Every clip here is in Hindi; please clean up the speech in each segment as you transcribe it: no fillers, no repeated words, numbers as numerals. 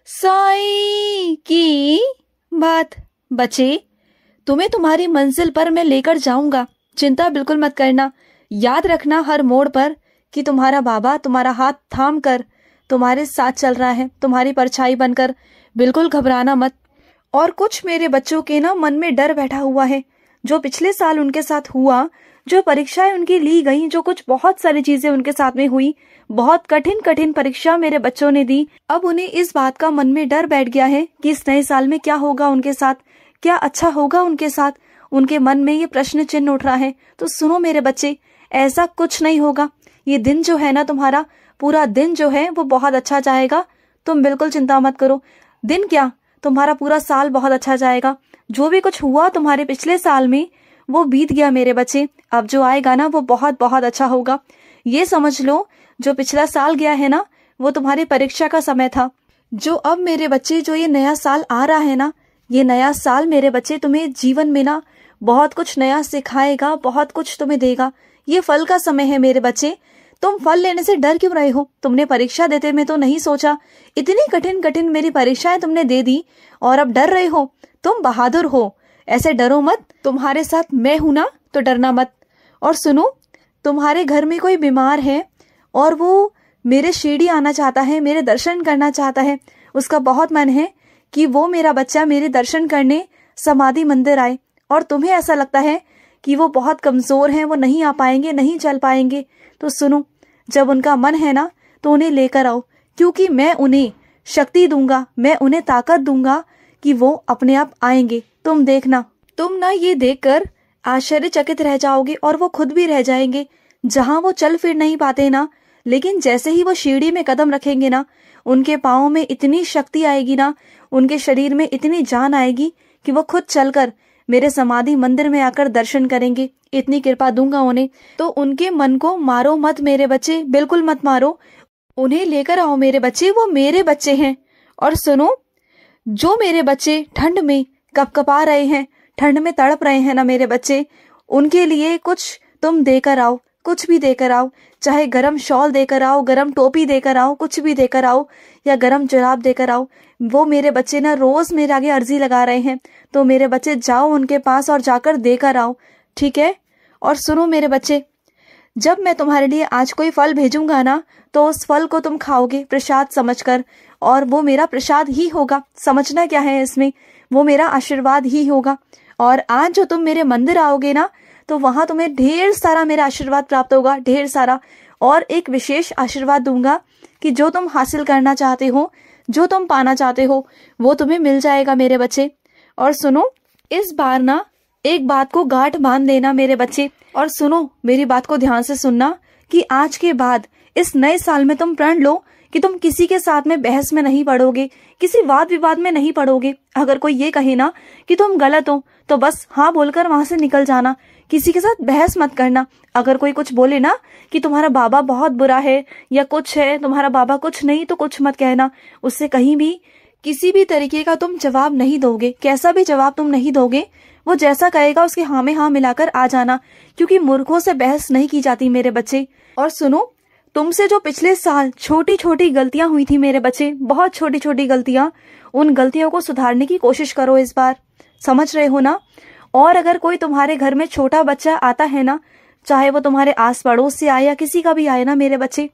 साईं की बात। बच्चे, तुम्हें तुम्हारी मंजिल पर मैं लेकर जाऊंगा, चिंता बिल्कुल मत करना। याद रखना हर मोड़ पर कि तुम्हारा बाबा तुम्हारा हाथ थाम कर तुम्हारे साथ चल रहा है, तुम्हारी परछाई बनकर। बिल्कुल घबराना मत। और कुछ मेरे बच्चों के ना मन में डर बैठा हुआ है, जो पिछले साल उनके साथ हुआ, जो परीक्षाएं उनकी ली गई, जो कुछ बहुत सारी चीजें उनके साथ में हुई, बहुत कठिन कठिन परीक्षा मेरे बच्चों ने दी। अब उन्हें इस बात का मन में डर बैठ गया है कि इस नए साल में क्या होगा उनके साथ, क्या अच्छा होगा उनके साथ। उनके मन में ये प्रश्न चिन्ह उठ रहा है। तो सुनो मेरे बच्चे, ऐसा कुछ नहीं होगा। ये दिन जो है ना, तुम्हारा पूरा दिन जो है वो बहुत अच्छा जाएगा। तुम बिल्कुल चिंता मत करो। दिन क्या, तुम्हारा पूरा साल बहुत अच्छा जाएगा। जो भी कुछ हुआ तुम्हारे पिछले साल में वो बीत गया मेरे बच्चे। अब जो आएगा ना वो बहुत बहुत अच्छा होगा। ये समझ लो, जो पिछला साल गया है ना वो तुम्हारी परीक्षा का समय था। जो अब मेरे बच्चे, जो ये नया साल आ रहा है ना, ये नया साल मेरे बच्चे तुम्हें जीवन में ना बहुत कुछ नया सिखाएगा, बहुत कुछ तुम्हें देगा। ये फल का समय है मेरे बच्चे। तुम फल लेने से डर क्यों रहे हो? तुमने परीक्षा देते में तो नहीं सोचा, इतनी कठिन कठिन मेरी परीक्षाएं तुमने दे दी और अब डर रहे हो। तुम बहादुर हो, ऐसे डरो मत। तुम्हारे साथ मैं हूं ना, तो डरना मत। और सुनो, तुम्हारे घर में कोई बीमार है और वो मेरे शिरडी आना चाहता है, मेरे दर्शन करना चाहता है। उसका बहुत मन है कि वो मेरा बच्चा मेरे दर्शन करने समाधि मंदिर आए। और तुम्हें ऐसा लगता है कि वो बहुत कमजोर हैं, वो नहीं आ पाएंगे, नहीं चल पाएंगे। तो सुनो, जब उनका मन है ना तो उन्हें लेकर आओ, क्योंकि मैं उन्हें शक्ति दूंगा, मैं उन्हें ताकत दूंगा कि वो अपने आप आएंगे। तुम देखना, तुम ना ये देखकर आश्चर्यचकित रह जाओगे और वो खुद भी रह जाएंगे। जहां वो चल फिर नहीं पाते ना, लेकिन जैसे ही वो शिरडी में कदम रखेंगे ना, उनके पाँव में इतनी शक्ति आएगी ना, उनके शरीर में इतनी जान आएगी कि वो खुद चलकर मेरे समाधि मंदिर में आकर दर्शन करेंगे। इतनी कृपा दूंगा उन्हें। तो उनके मन को मारो मत मेरे बच्चे, बिल्कुल मत मारो। उन्हें लेकर आओ मेरे बच्चे, वो मेरे बच्चे हैं। और सुनो, जो मेरे बच्चे ठंड में कपकपा रहे हैं, ठंड में तड़प रहे हैं ना मेरे बच्चे, उनके लिए कुछ तुम देकर आओ, कुछ भी देकर आओ। चाहे गरम शॉल देकर आओ, गरम टोपी देकर आओ, कुछ भी देकर आओ, या गरम जुराब देकर आओ। वो मेरे बच्चे ना रोज मेरे आगे अर्जी लगा रहे हैं, तो मेरे बच्चे जाओ उनके पास और जाकर देकर आओ, ठीक है? और सुनो मेरे बच्चे, जब मैं तुम्हारे लिए आज कोई फल भेजूंगा ना, तो उस फल को तुम खाओगे प्रसाद समझकर, और वो मेरा प्रसाद ही होगा। समझना क्या है इसमें, वो मेरा आशीर्वाद ही होगा। और आज जो तुम मेरे मंदिर आओगे ना, तो वहां तुम्हें ढेर सारा मेरा आशीर्वाद प्राप्त होगा, ढेर सारा। और एक विशेष आशीर्वाद दूंगा कि जो तुम हासिल करना चाहते हो, जो तुम पाना चाहते हो, वो तुम्हें मिल जाएगा मेरे बच्चे। और सुनो, इस बार ना एक बात को गांठ बांध लेना मेरे बच्चे। और सुनो, मेरी बात को ध्यान से सुनना कि आज के बाद इस नए साल में तुम प्रण लो कि तुम किसी के साथ में बहस में नहीं पड़ोगे, किसी वाद विवाद में नहीं पड़ोगे। अगर कोई ये कहे ना कि तुम गलत हो, तो बस हाँ बोलकर वहां से निकल जाना। किसी के साथ बहस मत करना। अगर कोई कुछ बोले ना कि तुम्हारा बाबा बहुत बुरा है या कुछ है, तुम्हारा बाबा कुछ नहीं, तो कुछ मत कहना। उससे कहीं भी किसी भी तरीके का तुम जवाब नहीं दोगे, कैसा भी जवाब तुम नहीं दोगे। वो जैसा कहेगा उसके हाँ में हाँ मिलाकर आ जाना, क्योंकि मूर्खों से बहस नहीं की जाती मेरे बच्चे। और सुनो, तुमसे जो पिछले साल छोटी छोटी गलतियां हुई थी मेरे बच्चे, बहुत छोटी छोटी गलतियां, उन गलतियों को सुधारने की कोशिश करो इस बार। समझ रहे हो ना? और अगर कोई तुम्हारे घर में छोटा बच्चा आता है ना, चाहे वो तुम्हारे आस पड़ोस से आए या किसी का भी आए ना मेरे बच्चे,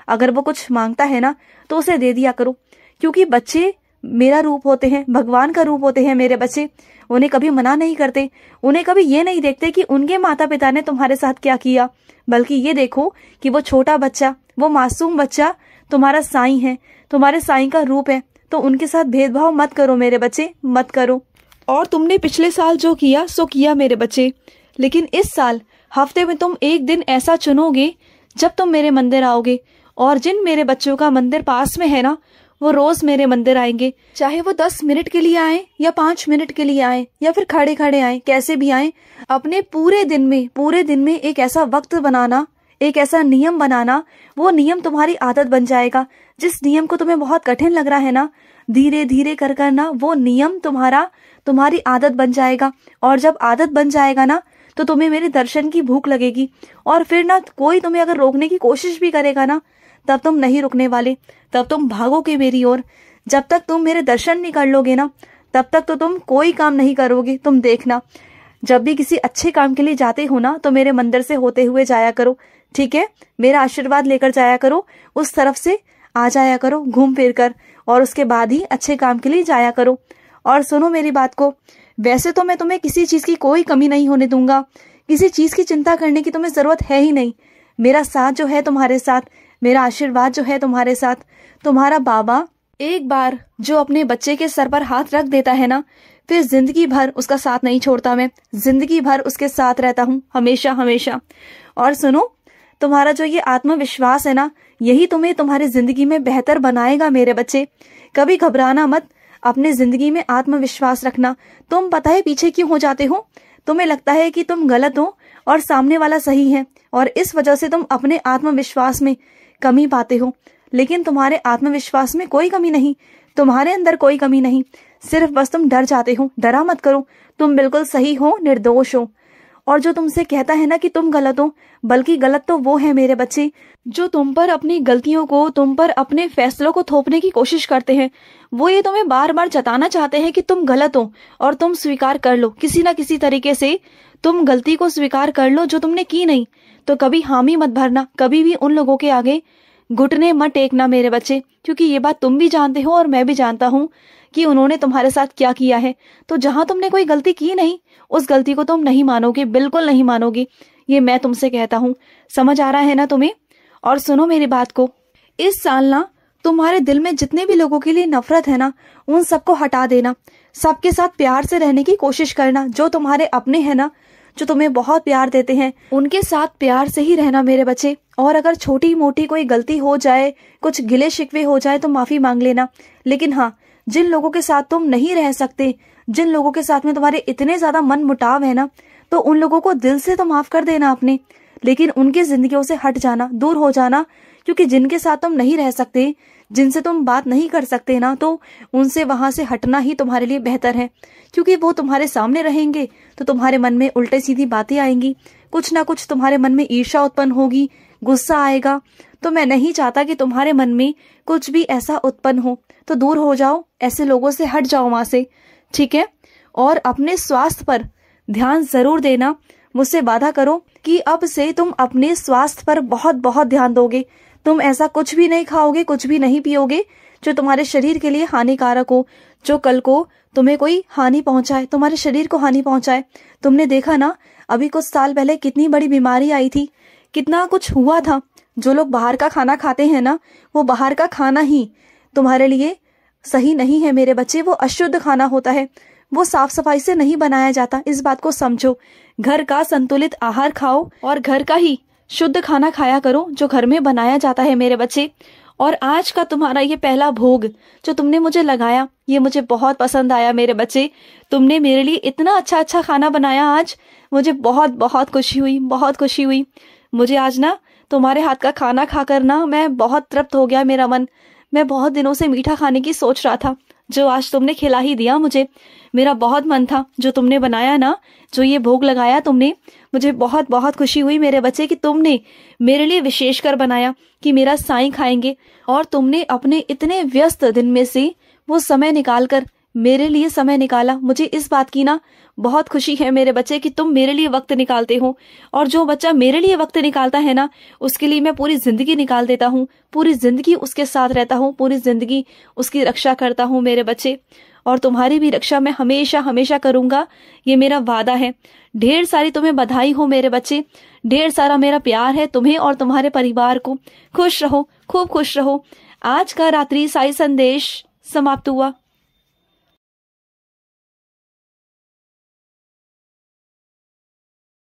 अगर वो कुछ मांगता है ना तो उसे दे दिया करो, क्योंकि बच्चे मेरा रूप होते हैं, भगवान का रूप होते हैं मेरे बच्चे। उन्हें कभी मना नहीं करते, उन्हें कभी ये नहीं देखते कि उनके माता पिता ने तुम्हारे साथ क्या किया, बल्कि ये देखो कि वो छोटा बच्चा, वो मासूम बच्चा तुम्हारा साईं है, तुम्हारे साईं का रूप है। तो उनके साथ भेदभाव मत करो मेरे बच्चे, मत करो। और तुमने पिछले साल जो किया सो किया मेरे बच्चे, लेकिन इस साल हफ्ते में तुम एक दिन ऐसा चुनोगे जब तुम मेरे मंदिर आओगे। और जिन मेरे बच्चों का मंदिर पास में है ना, वो रोज मेरे मंदिर आएंगे, चाहे वो 10 मिनट के लिए आए या 5 मिनट के लिए आए या फिर खड़े खड़े आए, कैसे भी आए। अपने पूरे दिन में एक ऐसा वक्त बनाना, एक ऐसा नियम बनाना, वो नियम तुम्हारी आदत बन जाएगा। जिस नियम को तुम्हें बहुत कठिन लग रहा है ना, धीरे धीरे कर करना वो नियम तुम्हारी आदत बन जाएगा। और जब आदत बन जाएगा ना, तो तुम्हें मेरे दर्शन की भूख लगेगी। और फिर ना कोई तुम्हें अगर रोकने की कोशिश भी करेगा ना, तब तुम नहीं रुकने वाले, तब तुम भागोगे मेरी ओर। जब तक तुम मेरे दर्शन नहीं कर लोगे ना, तब तक तो तुम कोई काम नहीं करोगे। तुम देखना, जब भी किसी अच्छे काम के लिए जाते हो ना, तो मेरे मंदिर से होते हुए जाया करो, ठीक है? मेरा आशीर्वाद लेकर जाया करो, उस तरफ से आ जाया करो घूम फिर कर, और उसके बाद ही अच्छे काम के लिए जाया करो। और सुनो मेरी बात को, वैसे तो मैं तुम्हें किसी चीज की कोई कमी नहीं होने दूंगा, किसी चीज की चिंता करने की तुम्हें जरूरत है ही नहीं। मेरा साथ जो है तुम्हारे साथ, मेरा आशीर्वाद जो है तुम्हारे साथ। तुम्हारा बाबा एक बार जो अपने बच्चे के सर पर हाथ रख देता है ना, फिर जिंदगी भर उसका साथ नहीं छोड़ता। मैं जिंदगी भर उसके साथ रहता हूँ, हमेशा हमेशा। और सुनो, तुम्हारा जो ये आत्मविश्वास है ना, यही तुम्हें तुम्हारी जिंदगी में बेहतर बनाएगा मेरे बच्चे। कभी घबराना मत, अपने जिंदगी में आत्मविश्वास रखना। तुम पता है पीछे क्यों हो जाते हो? तुम्हें लगता है कि तुम गलत हो और सामने वाला सही है, और इस वजह से तुम अपने आत्मविश्वास में कमी पाते हो। लेकिन तुम्हारे आत्मविश्वास में कोई कमी नहीं, तुम्हारे अंदर कोई कमी नहीं, सिर्फ बस तुम डर जाते हो। डरा मत करो, तुम बिल्कुल सही हो, निर्दोष हो। और जो तुमसे कहता है ना कि तुम गलत हो, बल्कि गलत तो वो है मेरे बच्चे जो तुम पर अपनी गलतियों को, तुम पर अपने फैसलों को थोपने की कोशिश करते हैं। वो ये तुम्हें बार बार जताना चाहते हैं कि तुम गलत हो, और तुम स्वीकार कर लो किसी ना किसी तरीके से। तुम गलती को स्वीकार कर लो जो तुमने की नहीं। तो कभी हामी मत भरना, कभी भी उन लोगों के आगे घुटने मत टेकना मेरे बच्चे, क्योंकि ये बात तुम भी जानते हो और मैं भी जानता हूँ कि उन्होंने तुम्हारे साथ क्या किया है। तो जहां तुमने कोई गलती की नहीं, उस गलती को तुम नहीं मानोगे, बिल्कुल नहीं मानोगे। ये मैं तुमसे कहता हूँ, समझ आ रहा है ना तुम्हें? और सुनो मेरी बात को, इस साल ना तुम्हारे दिल में जितने भी लोगों के लिए नफरत है ना, उन सबको हटा देना। सबके साथ प्यार से रहने की कोशिश करना। जो तुम्हारे अपने हैं ना, जो तुम्हें बहुत प्यार देते हैं, उनके साथ प्यार से ही रहना मेरे बच्चे। और अगर छोटी मोटी कोई गलती हो जाए, कुछ गिले शिकवे हो जाए, तो माफी मांग लेना। लेकिन हाँ, जिन लोगों के साथ तुम नहीं रह सकते, जिन लोगों के साथ में तुम्हारे इतने ज्यादा मन मुटाव है ना, तो उन लोगों को दिल से तो माफ कर देना अपने, लेकिन उनकी जिंदगियों से हट जाना, दूर हो जाना। क्योंकि जिनके साथ तुम नहीं रह सकते, जिनसे तुम बात नहीं कर सकते ना, तो उनसे वहां से हटना ही तुम्हारे लिए बेहतर है। क्योंकि वो तुम्हारे सामने रहेंगे तो तुम्हारे मन में उल्टे सीधी बातें आएंगी, कुछ ना कुछ तुम्हारे मन में ईर्ष्या उत्पन्न होगी, गुस्सा आएगा। तो मैं नहीं चाहता कि तुम्हारे मन में कुछ भी ऐसा उत्पन्न हो। तो दूर हो जाओ, ऐसे लोगों से हट जाओ वहां से, ठीक है? और अपने स्वास्थ्य पर ध्यान जरूर देना। मुझसे वादा करो कि अब से तुम अपने स्वास्थ्य पर बहुत बहुत ध्यान दोगे। तुम ऐसा कुछ भी नहीं खाओगे, कुछ भी नहीं पियोगे जो तुम्हारे शरीर के लिए हानिकारक हो, जो कल को तुम्हें कोई हानि पहुंचाए, तुम्हारे शरीर को हानि पहुंचाए। तुमने देखा ना, अभी कुछ साल पहले कितनी बड़ी बीमारी आई थी, कितना कुछ हुआ था। जो लोग बाहर का खाना खाते हैं ना, वो बाहर का खाना ही तुम्हारे लिए सही नहीं है मेरे बच्चे। वो अशुद्ध खाना होता है, वो साफ सफाई से नहीं बनाया जाता। इस बात को समझो। घर का संतुलित आहार खाओ और घर का ही शुद्ध खाना खाया करो जो घर में बनाया जाता है मेरे बच्चे। और आज का तुम्हारा ये पहला भोग जो तुमने मुझे लगाया, ये मुझे बहुत पसंद आया मेरे बच्चे। तुमने मेरे लिए इतना अच्छा अच्छा खाना बनाया आज, मुझे बहुत बहुत खुशी हुई, बहुत खुशी हुई। मुझे आज ना तुम्हारे हाथ का खाना खाकर ना मैं बहुत तृप्त हो गया मेरा मन। मैं बहुत दिनों से मीठा खाने की सोच रहा था, जो आज तुमने खिला ही दिया मुझे। मेरा बहुत मन था, जो तुमने बनाया ना, जो ये भोग लगाया तुमने, मुझे बहुत बहुत खुशी हुई मेरे बच्चे कि तुमने मेरे लिए विशेष कर बनाया कि मेरा साईं खाएंगे। और तुमने अपने इतने व्यस्त दिन में से वो समय निकालकर मेरे लिए समय निकाला। मुझे इस बात की ना बहुत खुशी है मेरे बच्चे कि तुम मेरे लिए वक्त निकालते हो। और जो बच्चा मेरे लिए वक्त निकालता है ना, उसके लिए मैं पूरी जिंदगी निकाल देता हूँ, पूरी जिंदगी उसके साथ रहता हूँ, पूरी जिंदगी उसकी रक्षा करता हूँ मेरे बच्चे। और तुम्हारी भी रक्षा मैं हमेशा हमेशा करूंगा, ये मेरा वादा है। ढेर सारी तुम्हें बधाई हो मेरे बच्चे, ढेर सारा मेरा प्यार है तुम्हें और तुम्हारे परिवार को। खुश रहो, खूब खुश रहो। आज का रात्रि साई संदेश समाप्त हुआ।